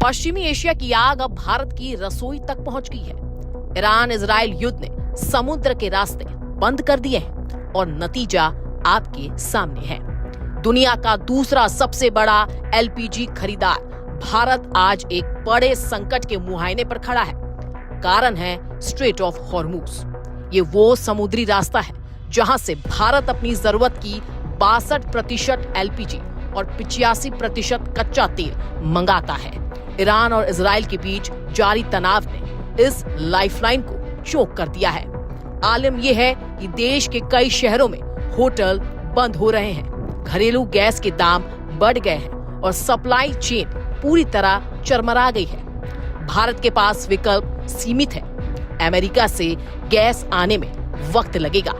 पश्चिमी एशिया की आग अब भारत की रसोई तक पहुंच गई है। ईरान इजराइल युद्ध ने समुद्र के रास्ते बंद कर दिए हैं और नतीजा आपके सामने है। दुनिया का दूसरा सबसे बड़ा एलपीजी खरीदार भारत आज एक बड़े संकट के मुहायने पर खड़ा है। कारण है स्ट्रेट ऑफ हॉर्मूज। ये वो समुद्री रास्ता है जहां से भारत अपनी जरूरत की 62% एलपीजी और 85% कच्चा तेल मंगाता है। ईरान और इजराइल के बीच जारी तनाव ने इस लाइफलाइन को चोक कर दिया है। आलम यह है कि देश के कई शहरों में होटल बंद हो रहे हैं, घरेलू गैस के दाम बढ़ गए हैं और सप्लाई चेन पूरी तरह चरमरा गई है। भारत के पास विकल्प सीमित है। अमेरिका से गैस आने में वक्त लगेगा।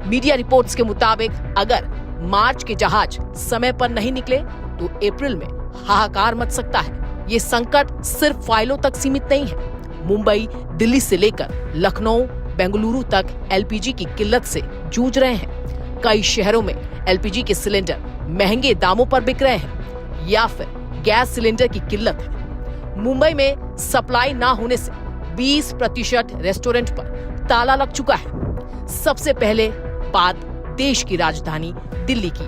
मीडिया रिपोर्ट्स के मुताबिक अगर मार्च के जहाज समय पर नहीं निकले तो अप्रैल में हाहाकार मच सकता है। ये संकट सिर्फ फाइलों तक सीमित नहीं है। मुंबई, दिल्ली से लेकर लखनऊ, बेंगलुरु तक एलपीजी की किल्लत से जूझ रहे हैं। कई शहरों में एलपीजी के सिलेंडर महंगे दामों पर बिक रहे हैं या फिर गैस सिलेंडर की किल्लत है। मुंबई में सप्लाई ना होने से 20% रेस्टोरेंट पर ताला लग चुका है। सबसे पहले बात देश की राजधानी दिल्ली की।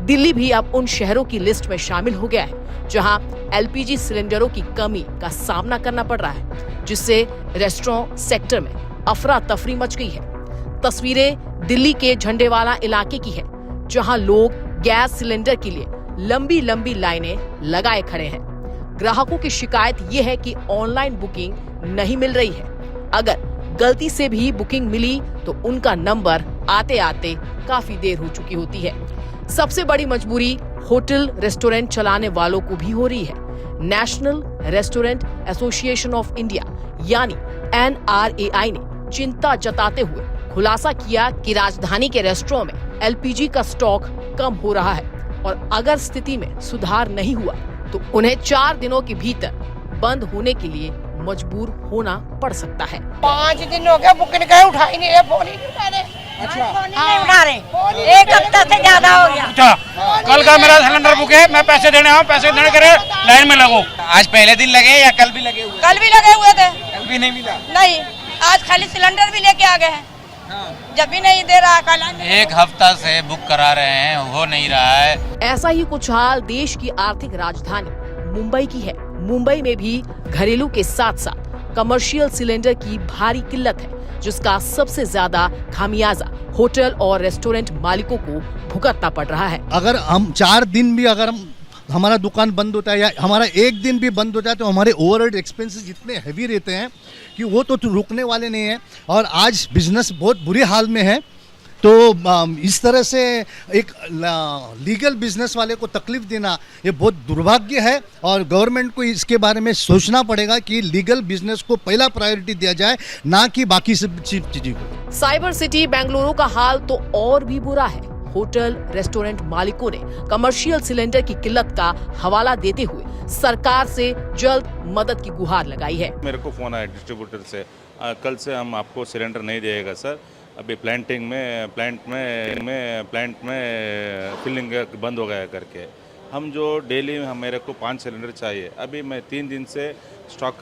दिल्ली भी अब उन शहरों की लिस्ट में शामिल हो गया है जहां एलपीजी सिलेंडरों की कमी का सामना करना पड़ रहा है, जिससे रेस्टोरेंट सेक्टर में अफरा तफरी मच गई है। तस्वीरें दिल्ली के झंडेवाला इलाके की है जहां लोग गैस सिलेंडर के लिए लंबी लंबी लाइनें लगाए खड़े हैं। ग्राहकों की शिकायत यह है कि ऑनलाइन बुकिंग नहीं मिल रही है। अगर गलती से भी बुकिंग मिली तो उनका नंबर आते आते काफी देर हो चुकी होती है। सबसे बड़ी मजबूरी होटल रेस्टोरेंट चलाने वालों को भी हो रही है। National restaurant association of India यानी NRAI ने चिंता जताते हुए खुलासा किया कि राजधानी के रेस्टोरेंट में एलपीजी का स्टॉक कम हो रहा है और अगर स्थिति में सुधार नहीं हुआ तो उन्हें 4 दिनों के भीतर बंद होने के लिए मजबूर होना पड़ सकता है। 5 दिन हो गए बुकिंग का उठा ही नहीं रहे, फोन ही नहीं उठा रहे। अच्छा, नहीं उठा रहे, 1 हफ्ता से ज्यादा हो गया। अच्छा, कल का मेरा सिलेंडर बुक है, मैं पैसे देने आऊँ, पैसे देने करे लाइन में लगो। आज पहले दिन लगे या कल भी लगे हुए? कल भी लगे हुए थे, कल भी नहीं मिला। नहीं, आज खाली सिलेंडर भी लेके आ गए हैं। जब भी नहीं दे रहा कल। 1 हफ्ता से बुक करा रहे हैं, हो नहीं रहा है। ऐसा ही कुछ हाल देश की आर्थिक राजधानी मुंबई की है। मुंबई में भी घरेलू के साथ साथ कमर्शियल सिलेंडर की भारी किल्लत है, जिसका सबसे ज्यादा खामियाजा होटल और रेस्टोरेंट मालिकों को भुगतना पड़ रहा है। अगर हम 4 दिन भी अगर हमारा दुकान बंद होता है या हमारा 1 दिन भी बंद होता है तो हमारे ओवरहेड एक्सपेंसेस इतने हैवी रहते हैं कि वो तो रुकने वाले नहीं है। और आज बिजनेस बहुत बुरे हाल में है। तो इस तरह से एक लीगल बिजनेस वाले को तकलीफ देना ये बहुत दुर्भाग्य है और गवर्नमेंट को इसके बारे में सोचना पड़ेगा कि लीगल बिजनेस को पहला प्रायोरिटी दिया जाए, ना कि बाकी सब चीज़ों को। साइबर सिटी बेंगलुरु का हाल तो और भी बुरा है। होटल रेस्टोरेंट मालिकों ने कमर्शियल सिलेंडर की किल्लत का हवाला देते हुए सरकार से जल्द मदद की गुहार लगाई है। मेरे को फोन आया डिस्ट्रीब्यूटर से, कल से हम आपको सिलेंडर नहीं देगा सर, अभी प्लांट में फिलिंग बंद हो गया करके। हम जो डेली मेरे को 5 सिलेंडर चाहिए, अभी मैं 3 दिन से स्टॉक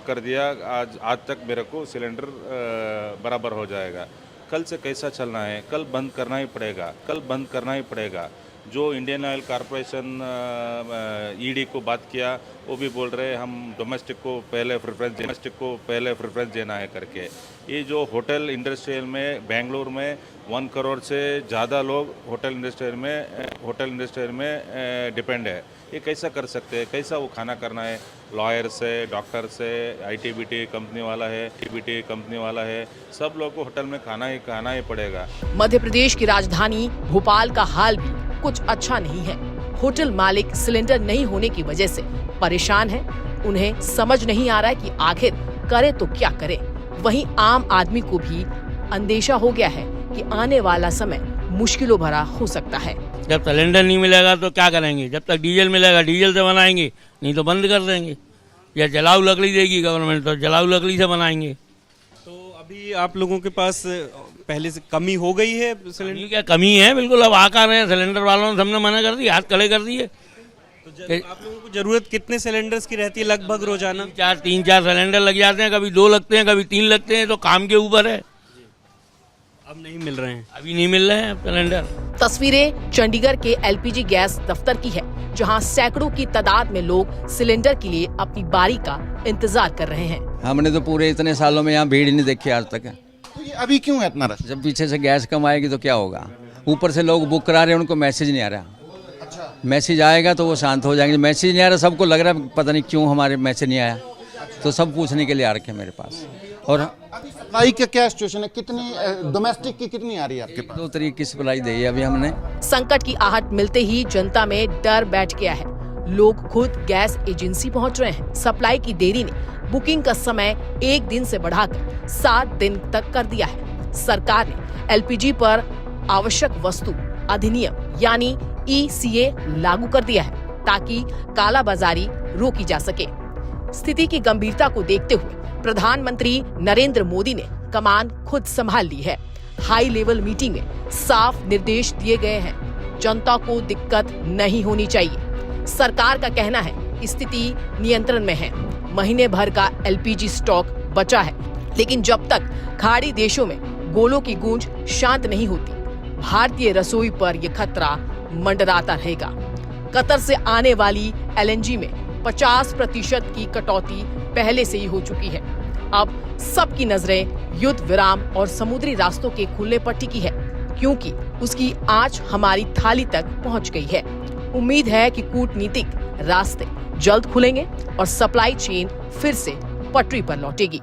कर दिया। आज तक मेरे को सिलेंडर बराबर हो जाएगा। कल से कैसा चलना है? कल बंद करना ही पड़ेगा। जो इंडियन ऑयल कॉरपोरेशन ईडी को बात किया, वो भी बोल रहे हम डोमेस्टिक को पहले प्रेफरेंस देना है करके। ये जो होटल इंडस्ट्रियल में बेंगलुरु में 1 करोड़ से ज़्यादा लोग होटल इंडस्ट्रियल में डिपेंड है। ये कैसा कर सकते हैं? कैसा वो खाना करना है? लॉयर से, डॉक्टर से, आईटीबीटी कंपनी वाला है, सब लोग को होटल में खाना ही पड़ेगा। मध्य प्रदेश की राजधानी भोपाल का हाल भी कुछ अच्छा नहीं है। होटल मालिक सिलेंडर नहीं होने की वजह से परेशान है। उन्हें समझ नहीं आ रहा है कि आखिर करे तो क्या करे। वहीं आम आदमी को भी अंदेशा हो गया है कि आने वाला समय मुश्किलों भरा हो सकता है। जब सिलेंडर नहीं मिलेगा तो क्या करेंगे? जब तक डीजल मिलेगा डीजल से बनाएंगे, नहीं तो बंद कर देंगे। या जलाऊ लकड़ी देगी गवर्नमेंट तो जलाऊ लकड़ी से बनाएंगे। तो अभी आप लोगों के पास पहले से कमी हो गई है सिलेंडर? क्या कमी है? बिल्कुल अब आ कर रहे हैं सिलेंडर वालों ने, हमने मना कर दी, हाथ खड़े कर दिए। तो आप लोगों को जरूरत कितने सिलेंडर्स की रहती है लगभग रोजाना? तीन चार सिलेंडर लग जाते हैं, कभी 2 लगते हैं, कभी 3 लगते हैं, तो काम के ऊपर है। अब नहीं मिल रहे हैं। अभी नहीं मिल रहे हैं सिलेंडर। तस्वीरें चंडीगढ़ के एलपीजी गैस दफ्तर की है, जहां सैकड़ों की तादाद में लोग सिलेंडर के लिए अपनी बारी का इंतजार कर रहे हैं। हमने तो पूरे इतने सालों में यहाँ भीड़ नहीं देखी आज तक। तो ये अभी क्यों है इतना रश? जब पीछे से गैस कम आएगी तो क्या होगा? ऊपर से लोग बुक करा रहे हैं, उनको मैसेज नहीं आ रहा। अच्छा। मैसेज आएगा तो वो शांत हो जाएंगे। मैसेज नहीं आ रहा, सबको लग रहा है पता नहीं क्यों हमारे मैसेज नहीं आया, तो सब पूछने के लिए आ रखे हैं मेरे पास। और अभी सप्लाई का क्या सिचुएशन है? कितनी डोमेस्टिक की कितनी आ रही है आपके पास? 2 तरीके की सप्लाई दी है अभी हमने। संकट की आहट मिलते ही जनता में डर बैठ गया है। लोग खुद गैस एजेंसी पहुंच रहे हैं। सप्लाई की देरी ने बुकिंग का समय 1 दिन से बढ़ाकर 7 दिन तक कर दिया है। सरकार ने एलपीजी पर आवश्यक वस्तु अधिनियम यानी ECA लागू कर दिया है, ताकि कालाबाजारी रोकी जा सके। स्थिति की गंभीरता को देखते हुए प्रधानमंत्री नरेंद्र मोदी ने कमान खुद संभाल ली है। हाई लेवल मीटिंग में साफ निर्देश दिए गए हैं, जनता को दिक्कत नहीं होनी चाहिए। सरकार का कहना है स्थिति नियंत्रण में है, महीने भर का एलपीजी स्टॉक बचा है, लेकिन जब तक खाड़ी देशों में गोलों की गूंज शांत नहीं होती, भारतीय रसोई पर यह खतरा मंडराता रहेगा। कतर से आने वाली LNG में 50% की कटौती पहले से ही हो चुकी है। अब सबकी नजरें युद्ध विराम और समुद्री रास्तों के खुलने पर टिकी है, क्योंकि उसकी आंच हमारी थाली तक पहुंच गई है। उम्मीद है कि कूटनीतिक रास्ते जल्द खुलेंगे और सप्लाई चेन फिर से पटरी पर लौटेगी।